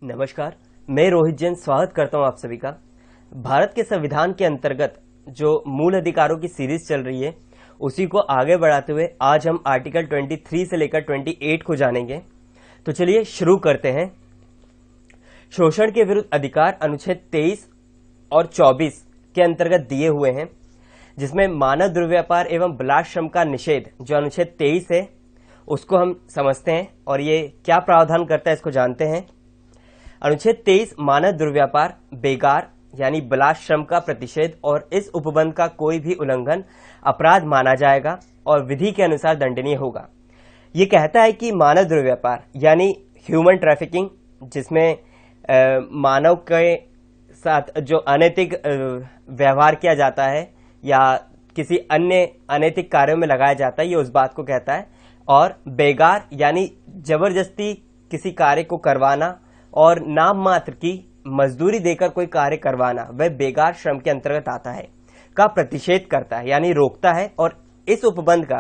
नमस्कार, मैं रोहित जैन स्वागत करता हूं आप सभी का। भारत के संविधान के अंतर्गत जो मूल अधिकारों की सीरीज चल रही है उसी को आगे बढ़ाते हुए आज हम आर्टिकल 23 से लेकर 28 को जानेंगे। तो चलिए शुरू करते हैं। शोषण के विरुद्ध अधिकार अनुच्छेद 23 और 24 के अंतर्गत दिए हुए हैं, जिसमें मानव दुर्व्यापार एवं बलात्कार श्रम का निषेध जो अनुच्छेद 23 है उसको हम समझते हैं और ये क्या प्रावधान करता है इसको जानते हैं। अनुच्छेद 23 मानव दुर्व्यापार, बेगार यानी बलात्कार श्रम का प्रतिषेध और इस उपबंध का कोई भी उल्लंघन अपराध माना जाएगा और विधि के अनुसार दंडनीय होगा। ये कहता है कि मानव दुर्व्यापार यानी ह्यूमन ट्रैफिकिंग, जिसमें मानव के साथ जो अनैतिक व्यवहार किया जाता है या किसी अन्य अनैतिक कार्यों में लगाया जाता है, ये उस बात को कहता है। और बेगार यानी जबरदस्ती किसी कार्य को करवाना और नाम मात्र की मजदूरी देकर कोई कार्य करवाना, वह बेगार श्रम के अंतर्गत आता है, का प्रतिषेध करता है यानी रोकता है और इस उपबंध का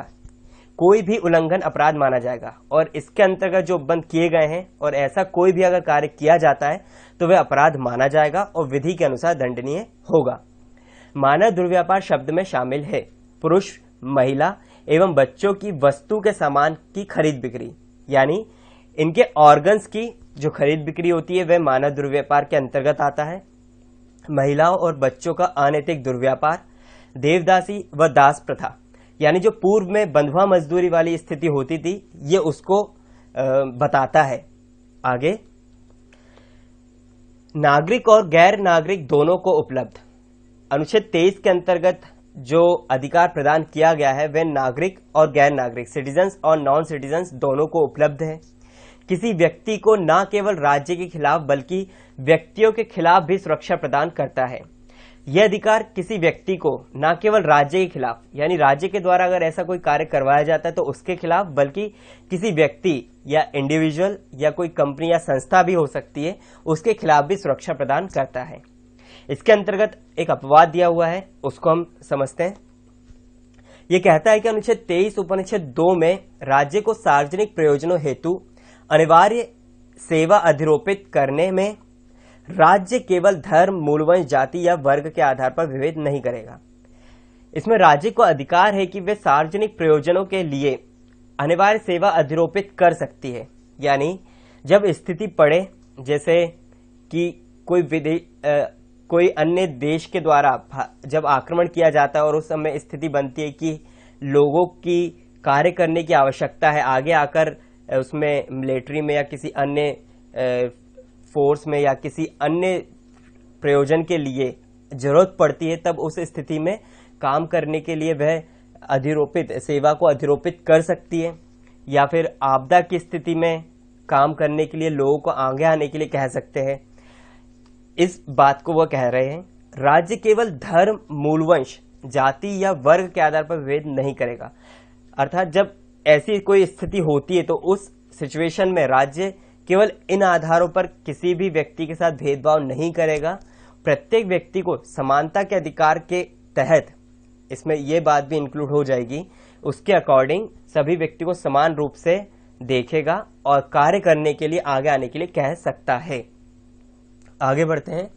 कोई भी उल्लंघन अपराध माना जाएगा। और इसके अंतर्गत जो उपबंध किए गए हैं और ऐसा कोई भी अगर कार्य किया जाता है तो वह अपराध माना जाएगा और विधि के अनुसार दंडनीय होगा। मानव दुर्व्यापार शब्द में शामिल है पुरुष, महिला एवं बच्चों की वस्तु के सामान की खरीद बिक्री, यानी इनके ऑर्गन्स की जो खरीद बिक्री होती है वह मानव दुर्व्यापार के अंतर्गत आता है। महिलाओं और बच्चों का अनैतिक दुर्व्यापार, देवदासी व दास प्रथा, यानी जो पूर्व में बंधुआ मजदूरी वाली स्थिति होती थी, ये उसको बताता है। आगे, नागरिक और गैर नागरिक दोनों को उपलब्ध। अनुच्छेद 23 के अंतर्गत जो अधिकार प्रदान किया गया है वह नागरिक और गैर नागरिक, सिटीजन्स और नॉन सिटीजन्स दोनों को उपलब्ध है। किसी व्यक्ति को न केवल राज्य के खिलाफ बल्कि व्यक्तियों के खिलाफ भी सुरक्षा प्रदान करता है। यह अधिकार किसी व्यक्ति को न केवल राज्य के खिलाफ, यानी राज्य के द्वारा अगर ऐसा कोई कार्य करवाया जाता है तो उसके खिलाफ, बल्कि किसी व्यक्ति या इंडिविजुअल या कोई कंपनी या संस्था भी हो सकती है, उसके खिलाफ भी सुरक्षा प्रदान करता है। इसके अंतर्गत एक अपवाद दिया हुआ है, उसको हम समझते हैं। यह कहता है कि अनुच्छेद 23 उपनिषद 2 में राज्य को सार्वजनिक प्रयोजनों हेतु अनिवार्य सेवा अधिरोपित करने में राज्य केवल धर्म, मूलवंश, जाति या वर्ग के आधार पर विभेद नहीं करेगा। इसमें राज्य को अधिकार है कि वे सार्वजनिक प्रयोजनों के लिए अनिवार्य सेवा अधिरोपित कर सकती है, यानी जब स्थिति पड़े, जैसे कि कोई अन्य देश के द्वारा जब आक्रमण किया जाता है और उस समय स्थिति बनती है कि लोगों की कार्य करने की आवश्यकता है, आगे आकर उसमें मिलिट्री में या किसी अन्य फोर्स में या किसी अन्य प्रयोजन के लिए जरूरत पड़ती है, तब उस स्थिति में काम करने के लिए वह अधिरोपित सेवा को अधिरोपित कर सकती है। या फिर आपदा की स्थिति में काम करने के लिए लोगों को आगे आने के लिए कह सकते हैं। इस बात को वह कह रहे हैं, राज्य केवल धर्म, मूलवंश, जाति या वर्ग के आधार पर विभेद नहीं करेगा। अर्थात जब ऐसी कोई स्थिति होती है तो उस सिचुएशन में राज्य केवल इन आधारों पर किसी भी व्यक्ति के साथ भेदभाव नहीं करेगा। प्रत्येक व्यक्ति को समानता के अधिकार के तहत, इसमें यह बात भी इंक्लूड हो जाएगी, उसके अकॉर्डिंग सभी व्यक्ति को समान रूप से देखेगा और कार्य करने के लिए आगे आने के लिए कह सकता है। आगे बढ़ते हैं।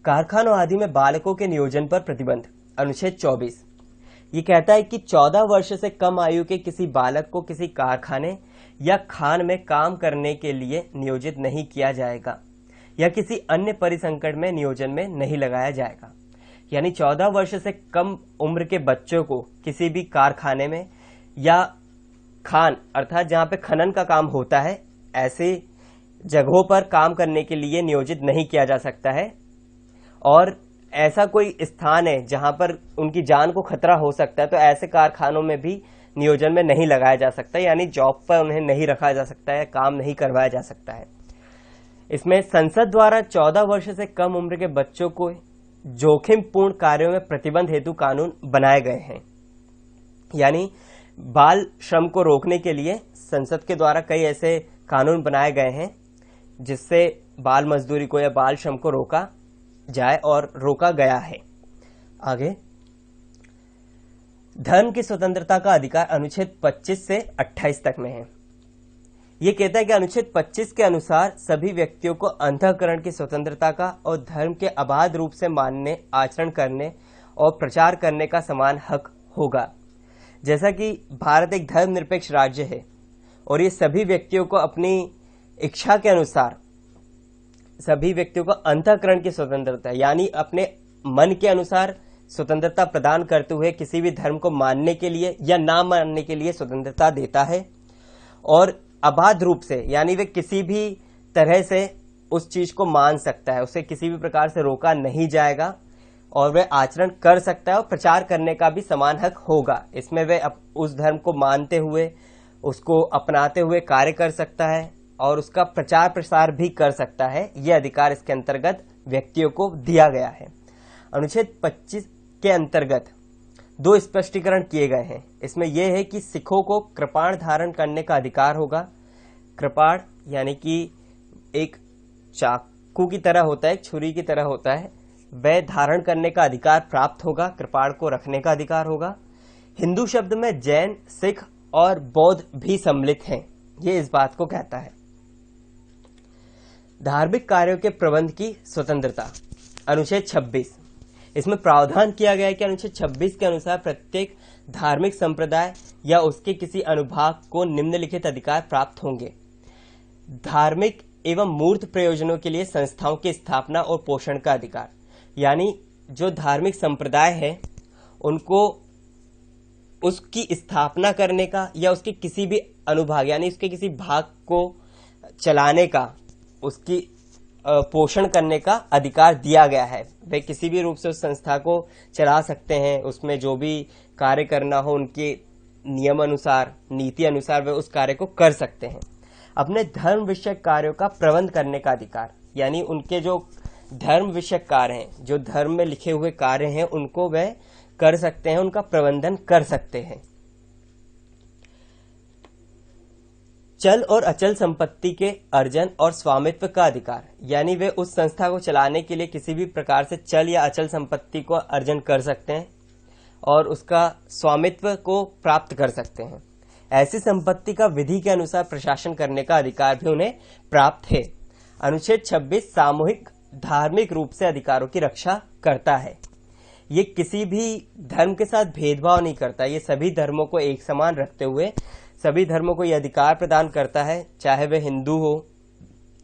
कारखानों आदि में बालकों के नियोजन पर प्रतिबंध, अनुच्छेद 24। ये कहता है कि 14 वर्ष से कम आयु के किसी बालक को किसी कारखाने या खान में काम करने के लिए नियोजित नहीं किया जाएगा या किसी अन्य परिसंकट में नियोजन में नहीं लगाया जाएगा। यानी 14 वर्ष से कम उम्र के बच्चों को किसी भी कारखाने में या खान, अर्थात जहां पे खनन का काम होता है, ऐसे जगहों पर काम करने के लिए नियोजित नहीं किया जा सकता है। और ऐसा कोई स्थान है जहां पर उनकी जान को खतरा हो सकता है तो ऐसे कारखानों में भी नियोजन में नहीं लगाया जा सकता, यानी जॉब पर उन्हें नहीं रखा जा सकता है, काम नहीं करवाया जा सकता है। इसमें संसद द्वारा 14 वर्ष से कम उम्र के बच्चों को जोखिमपूर्ण कार्यों में प्रतिबंध हेतु कानून बनाए गए हैं। यानी बाल श्रम को रोकने के लिए संसद के द्वारा कई ऐसे कानून बनाए गए हैं जिससे बाल मजदूरी को या बाल श्रम को रोका जाए और रोका गया है। आगे, धर्म की स्वतंत्रता का अधिकार अनुच्छेद 25 से 28 तक में है। ये कहता है कि अनुच्छेद 25 के अनुसार सभी व्यक्तियों को अंतःकरण की स्वतंत्रता का और धर्म के अबाध रूप से मानने, आचरण करने और प्रचार करने का समान हक होगा। जैसा कि भारत एक धर्मनिरपेक्ष राज्य है और ये सभी व्यक्तियों को अपनी इच्छा के अनुसार, सभी व्यक्तियों को अंतःकरण की स्वतंत्रता यानी अपने मन के अनुसार स्वतंत्रता प्रदान करते हुए किसी भी धर्म को मानने के लिए या ना मानने के लिए स्वतंत्रता देता है, और अबाध रूप से यानी वे किसी भी तरह से उस चीज को मान सकता है, उसे किसी भी प्रकार से रोका नहीं जाएगा और वह आचरण कर सकता है और प्रचार करने का भी समान हक होगा। इसमें वह उस धर्म को मानते हुए, उसको अपनाते हुए कार्य कर सकता है और उसका प्रचार प्रसार भी कर सकता है। यह अधिकार इसके अंतर्गत व्यक्तियों को दिया गया है। अनुच्छेद 25 के अंतर्गत 2 स्पष्टीकरण किए गए हैं। इसमें यह है कि सिखों को कृपाण धारण करने का अधिकार होगा। कृपाण यानी कि एक चाकू की तरह होता है, एक छुरी की तरह होता है, वह धारण करने का अधिकार प्राप्त होगा, कृपाण को रखने का अधिकार होगा। हिंदू शब्द में जैन, सिख और बौद्ध भी सम्मिलित हैं। ये इस बात को कहता है। धार्मिक कार्यों के प्रबंध की स्वतंत्रता, अनुच्छेद 26, इसमें प्रावधान किया गया है कि अनुच्छेद 26 के अनुसार प्रत्येक धार्मिक संप्रदाय या उसके किसी अनुभाग को निम्नलिखित अधिकार प्राप्त होंगे। धार्मिक एवं मूर्त प्रयोजनों के लिए संस्थाओं की स्थापना और पोषण का अधिकार, यानी जो धार्मिक संप्रदाय है उनको उसकी स्थापना करने का या उसके किसी भी अनुभाग यानी उसके किसी भाग को चलाने का, उसकी पोषण करने का अधिकार दिया गया है। वे किसी भी रूप से उस संस्था को चला सकते हैं, उसमें जो भी कार्य करना हो उनके नियम अनुसार, नीति अनुसार वे उस कार्य को कर सकते हैं। अपने धर्म विषयक कार्यों का प्रबंध करने का अधिकार, यानी उनके जो धर्म विषयक कार्य हैं, जो धर्म में लिखे हुए कार्य हैं, उनको वे कर सकते हैं, उनका प्रबंधन कर सकते हैं। चल और अचल संपत्ति के अर्जन और स्वामित्व का अधिकार, यानी वे उस संस्था को चलाने के लिए किसी भी प्रकार से चल या अचल संपत्ति को अर्जन कर सकते हैं और उसका स्वामित्व को प्राप्त कर सकते हैं। ऐसी संपत्ति का विधि के अनुसार प्रशासन करने का अधिकार भी उन्हें प्राप्त है। अनुच्छेद 26 सामूहिक धार्मिक रूप से अधिकारों की रक्षा करता है। ये किसी भी धर्म के साथ भेदभाव नहीं करता, ये सभी धर्मों को एक समान रखते हुए सभी धर्मों को यह अधिकार प्रदान करता है, चाहे वे हिंदू हो,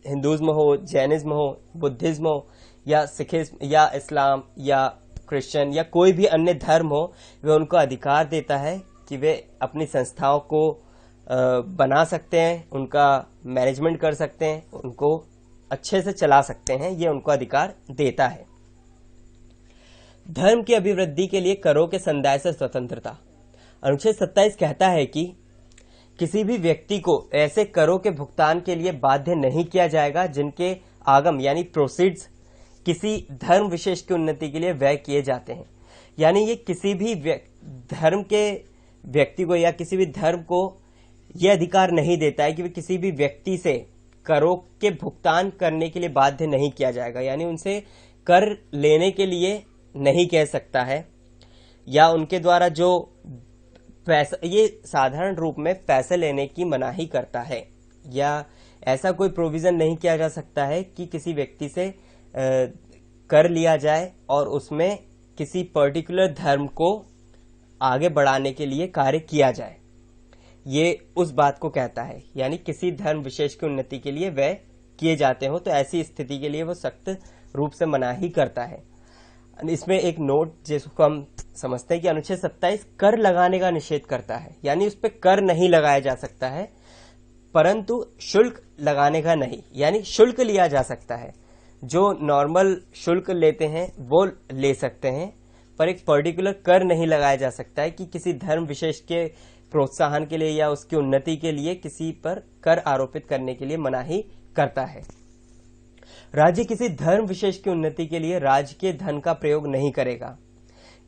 हिंदुज्म हो, जैनिज्म हो, बुद्धिज्म हो या सिखिज्म या इस्लाम या क्रिश्चियन या कोई भी अन्य धर्म हो, वे उनको अधिकार देता है कि वे अपनी संस्थाओं को बना सकते हैं, उनका मैनेजमेंट कर सकते हैं, उनको अच्छे से चला सकते हैं, ये उनको अधिकार देता है। धर्म की अभिवृद्धि के लिए करों के संदाय से स्वतंत्रता, अनुच्छेद 27 कहता है कि किसी भी व्यक्ति को ऐसे करों के भुगतान के लिए बाध्य नहीं किया जाएगा जिनके आगम यानी प्रोसीड्स किसी धर्म विशेष की उन्नति के लिए व्यय किए जाते हैं। यानी ये किसी भी धर्म के व्यक्ति को या किसी भी धर्म को यह अधिकार नहीं देता है कि वे किसी भी व्यक्ति से करों के भुगतान करने के लिए बाध्य नहीं किया जाएगा, यानी उनसे कर लेने के लिए नहीं कह सकता है या उनके द्वारा जो पैसा, ये साधारण रूप में पैसे लेने की मनाही करता है या ऐसा कोई प्रोविजन नहीं किया जा सकता है कि किसी व्यक्ति से कर लिया जाए और उसमें किसी पर्टिकुलर धर्म को आगे बढ़ाने के लिए कार्य किया जाए। ये उस बात को कहता है, यानी किसी धर्म विशेष की उन्नति के लिए व्यय किए जाते हो तो ऐसी स्थिति के लिए वो सख्त रूप से मनाही करता है। इसमें एक नोट जिसको हम समझते हैं कि अनुच्छेद 27 कर लगाने का निषेध करता है, यानी उस पर कर नहीं लगाया जा सकता है, परंतु शुल्क लगाने का नहीं, यानी शुल्क लिया जा सकता है। जो नॉर्मल शुल्क लेते हैं वो ले सकते हैं, पर एक पर्टिकुलर कर नहीं लगाया जा सकता है कि किसी धर्म विशेष के प्रोत्साहन के लिए या उसकी उन्नति के लिए किसी पर कर आरोपित करने के लिए मनाही करता है। राज्य किसी धर्म विशेष की उन्नति के लिए राज्य के धन का प्रयोग नहीं करेगा,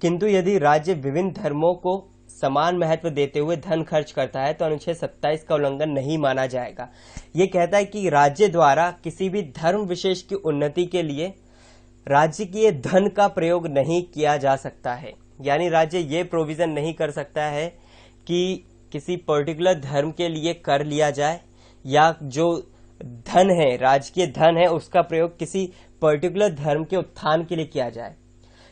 किंतु यदि राज्य विभिन्न धर्मों को समान महत्व देते हुए धन खर्च करता है तो अनुच्छेद 27 का उल्लंघन नहीं माना जाएगा। ये कहता है कि राज्य द्वारा किसी भी धर्म विशेष की उन्नति के लिए राज्य के धन का प्रयोग नहीं किया जा सकता है, यानी राज्य ये प्रोविजन नहीं कर सकता है कि किसी पर्टिकुलर धर्म के लिए कर लिया जाए या जो धन है, राजकीय धन है, उसका प्रयोग किसी पर्टिकुलर धर्म के उत्थान के लिए किया जाए।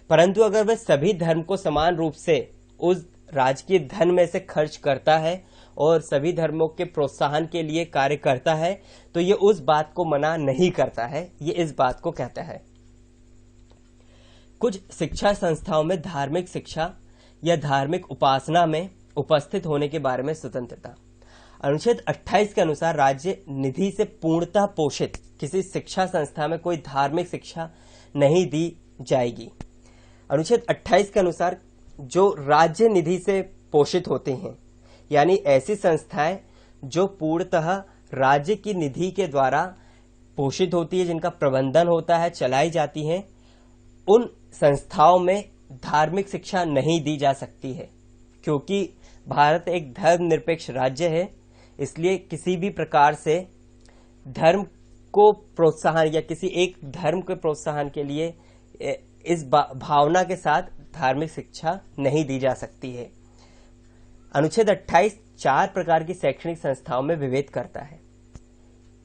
परंतु अगर वह सभी धर्म को समान रूप से उस राजकीय धन में से खर्च करता है और सभी धर्मों के प्रोत्साहन के लिए कार्य करता है, तो ये उस बात को मना नहीं करता है, ये इस बात को कहता है। कुछ शिक्षा संस्थाओं में धार्मिक शिक्षा या धार्मिक उपासना में उपस्थित होने के बारे में स्वतंत्रता। अनुच्छेद 28 के अनुसार राज्य निधि से पूर्णतः पोषित किसी शिक्षा संस्था में कोई धार्मिक शिक्षा नहीं दी जाएगी। अनुच्छेद 28 के अनुसार जो राज्य निधि से पोषित होते हैं, यानी ऐसी संस्थाएं जो पूर्णतः राज्य की निधि के द्वारा पोषित होती है, जिनका प्रबंधन होता है, चलाई जाती हैं, उन संस्थाओं में धार्मिक शिक्षा नहीं दी जा सकती है। क्योंकि भारत एक धर्मनिरपेक्ष राज्य है, इसलिए किसी भी प्रकार से धर्म को प्रोत्साहन या किसी एक धर्म के प्रोत्साहन के लिए इस भावना के साथ धार्मिक शिक्षा नहीं दी जा सकती है। अनुच्छेद 28 4 प्रकार की शैक्षणिक संस्थाओं में विभेद करता है।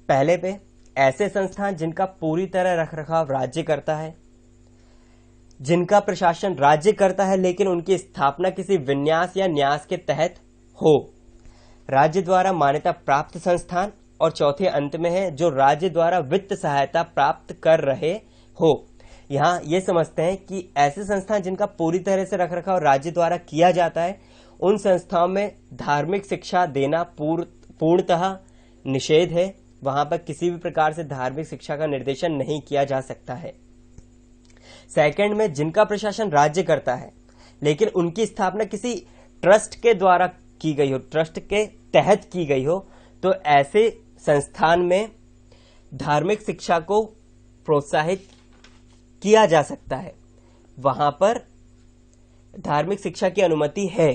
पहले पे ऐसे संस्थान जिनका पूरी तरह रखरखाव राज्य करता है, जिनका प्रशासन राज्य करता है लेकिन उनकी स्थापना किसी विन्यास या न्यास के तहत हो, राज्य द्वारा मान्यता प्राप्त संस्थान, और चौथे अंत में है जो राज्य द्वारा वित्त सहायता प्राप्त कर रहे हो। यहाँ ये समझते हैं कि ऐसे संस्थान जिनका पूरी तरह से रखरखाव राज्य द्वारा किया जाता है, उन संस्थाओं में धार्मिक शिक्षा देना पूर्णतः निषेध है। वहां पर किसी भी प्रकार से धार्मिक शिक्षा का निर्देशन नहीं किया जा सकता है। सेकंड में जिनका प्रशासन राज्य करता है लेकिन उनकी स्थापना किसी ट्रस्ट के द्वारा की गई हो, ट्रस्ट के तहत की गई हो, तो ऐसे संस्थान में धार्मिक शिक्षा को प्रोत्साहित किया जा सकता है, वहां पर धार्मिक शिक्षा की अनुमति है।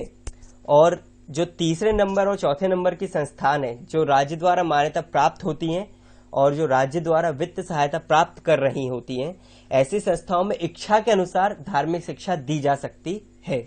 और जो तीसरे नंबर और चौथे नंबर की संस्थान है जो राज्य द्वारा मान्यता प्राप्त होती हैं और जो राज्य द्वारा वित्त सहायता प्राप्त कर रही होती हैं, ऐसी संस्थाओं में इच्छा के अनुसार धार्मिक शिक्षा दी जा सकती है।